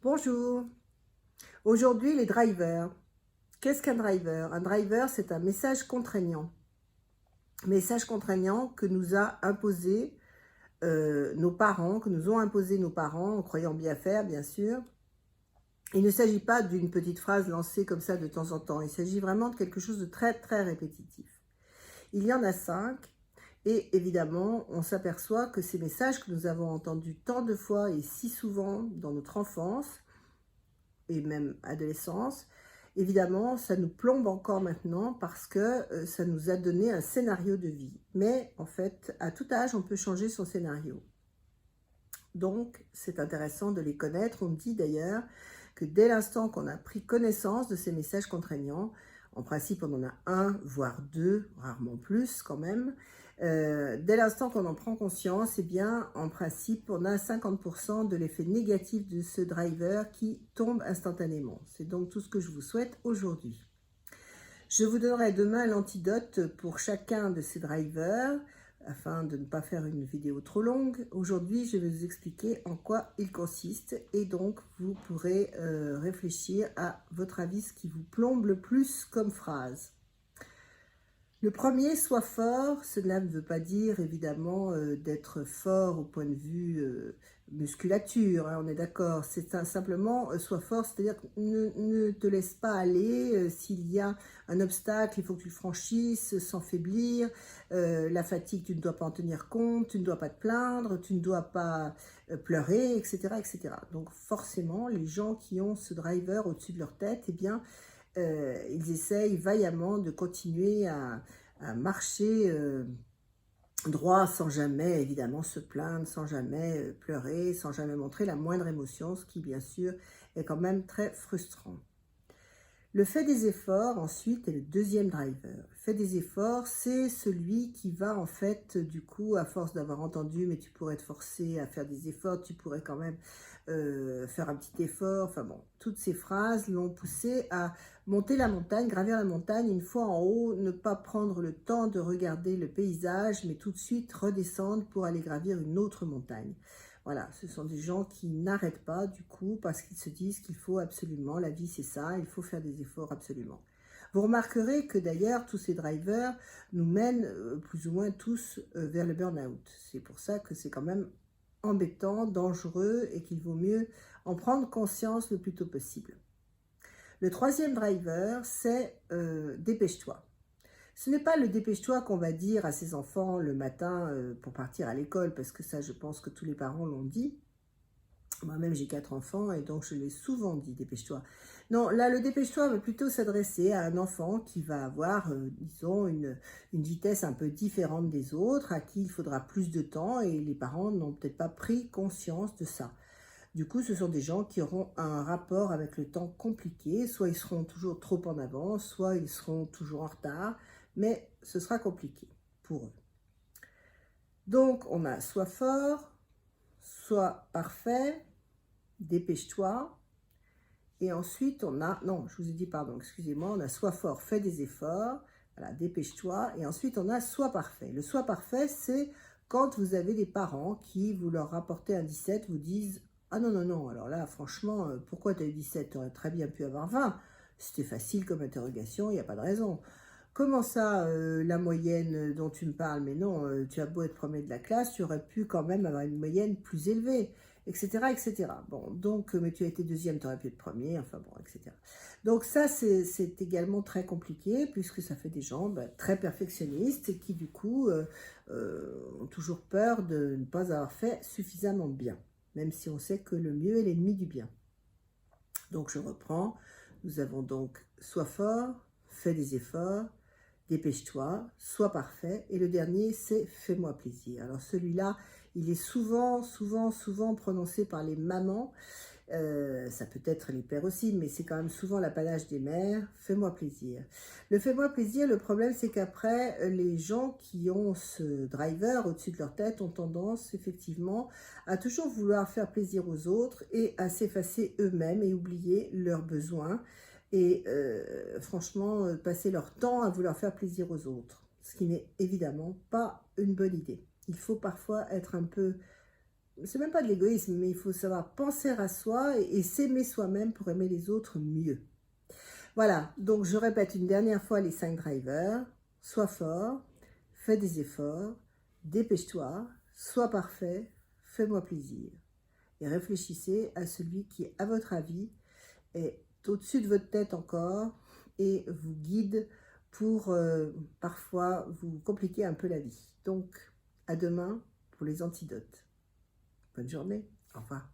Bonjour, aujourd'hui les drivers. Qu'est-ce qu'un driver? Un driver, c'est un message contraignant. Message contraignant que nous a imposé nos parents, que nous ont imposé nos parents, en croyant bien faire, bien sûr. Il ne s'agit pas d'une petite phrase lancée comme ça de temps en temps. Il s'agit vraiment de quelque chose de très, très répétitif. Il y en a 5. Et évidemment, on s'aperçoit que ces messages que nous avons entendus tant de fois et si souvent dans notre enfance, et même adolescence, évidemment, ça nous plombe encore maintenant parce que ça nous a donné un scénario de vie. Mais en fait, à tout âge, on peut changer son scénario. Donc, c'est intéressant de les connaître. On dit d'ailleurs que dès l'instant qu'on a pris connaissance de ces messages contraignants, en principe, on en a un, voire deux, rarement plus quand même. Dès l'instant qu'on en prend conscience, eh bien, en principe, on a 50% de l'effet négatif de ce driver qui tombe instantanément. C'est donc tout ce que je vous souhaite aujourd'hui. Je vous donnerai demain l'antidote pour chacun de ces drivers, afin de ne pas faire une vidéo trop longue. Aujourd'hui, je vais vous expliquer en quoi il consiste et donc vous pourrez réfléchir à votre avis, ce qui vous plombe le plus comme phrase. Le premier, sois fort, cela ne veut pas dire évidemment d'être fort au point de vue musculature, hein, on est d'accord, c'est simplement sois fort, c'est-à-dire ne te laisse pas aller, s'il y a un obstacle, il faut que tu le franchisses sans faiblir, la fatigue, tu ne dois pas en tenir compte, tu ne dois pas te plaindre, tu ne dois pas pleurer, etc., etc. Donc forcément, les gens qui ont ce driver au-dessus de leur tête, eh bien, ils essayent vaillamment de continuer à marcher droit sans jamais évidemment se plaindre, sans jamais pleurer, sans jamais montrer la moindre émotion, ce qui bien sûr est quand même très frustrant. Le fait des efforts, ensuite, est le deuxième driver. Le fait des efforts, c'est celui qui va, en fait, du coup, à force d'avoir entendu, mais tu pourrais te forcer à faire des efforts, tu pourrais quand même faire un petit effort. Enfin bon, toutes ces phrases l'ont poussé à monter la montagne, gravir la montagne. Une fois en haut, ne pas prendre le temps de regarder le paysage, mais tout de suite redescendre pour aller gravir une autre montagne. Voilà, ce sont des gens qui n'arrêtent pas du coup parce qu'ils se disent qu'il faut absolument, la vie c'est ça, il faut faire des efforts absolument. Vous remarquerez que d'ailleurs tous ces drivers nous mènent plus ou moins tous vers le burn-out. C'est pour ça que c'est quand même embêtant, dangereux et qu'il vaut mieux en prendre conscience le plus tôt possible. Le troisième driver, c'est dépêche-toi. Ce n'est pas le dépêche-toi qu'on va dire à ses enfants le matin pour partir à l'école, parce que ça, je pense que tous les parents l'ont dit. Moi-même, j'ai 4 enfants et donc je l'ai souvent dit, dépêche-toi. Non, là, le dépêche-toi va plutôt s'adresser à un enfant qui va avoir, disons, une vitesse un peu différente des autres, à qui il faudra plus de temps et les parents n'ont peut-être pas pris conscience de ça. Du coup, ce sont des gens qui auront un rapport avec le temps compliqué. Soit ils seront toujours trop en avance, soit ils seront toujours en retard. Mais ce sera compliqué pour eux. Donc, on a soit fort, soit parfait, dépêche-toi. Et ensuite, on a, non, je vous ai dit, pardon, excusez-moi, on a soit fort, fais des efforts, voilà, dépêche-toi. Et ensuite, on a soit parfait. Le soit parfait, c'est quand vous avez des parents qui, vous leur rapportez un 17, vous disent « Ah non, non, non, alors là, franchement, pourquoi tu as eu 17? Tu aurais très bien pu avoir 20. C'était facile comme interrogation, il n'y a pas de raison. Comment ça, la moyenne dont tu me parles? Mais non, tu as beau être premier de la classe, tu aurais pu quand même avoir une moyenne plus élevée, etc., etc. Bon, donc, mais tu as été deuxième, tu aurais pu être premier, enfin bon, etc. Donc ça, c'est également très compliqué, puisque ça fait des gens très perfectionnistes et qui, du coup, ont toujours peur de ne pas avoir fait suffisamment bien, même si on sait que le mieux est l'ennemi du bien. Donc, je reprends. Nous avons donc sois fort, fais des efforts, dépêche-toi, sois parfait. Et le dernier, c'est fais-moi plaisir. Alors celui-là, il est souvent prononcé par les mamans. Ça peut être les pères aussi, mais c'est quand même souvent l'apanage des mères. Fais-moi plaisir. Le fais-moi plaisir, le problème, c'est qu'après, les gens qui ont ce driver au-dessus de leur tête ont tendance, effectivement, à toujours vouloir faire plaisir aux autres et à s'effacer eux-mêmes et oublier leurs besoins. Et franchement, passer leur temps à vouloir faire plaisir aux autres, ce qui n'est évidemment pas une bonne idée. Il faut parfois être un peu c'est même pas de l'égoïsme, mais il faut savoir penser à soi et s'aimer soi-même pour aimer les autres mieux. Voilà, donc je répète une dernière fois les 5 drivers. Sois fort, fais des efforts, dépêche-toi, sois parfait, fais-moi plaisir. Et réfléchissez à celui qui, à votre avis, est au-dessus de votre tête encore et vous guide pour parfois vous compliquer un peu la vie. Donc, à demain pour les antidotes. Bonne journée, au revoir.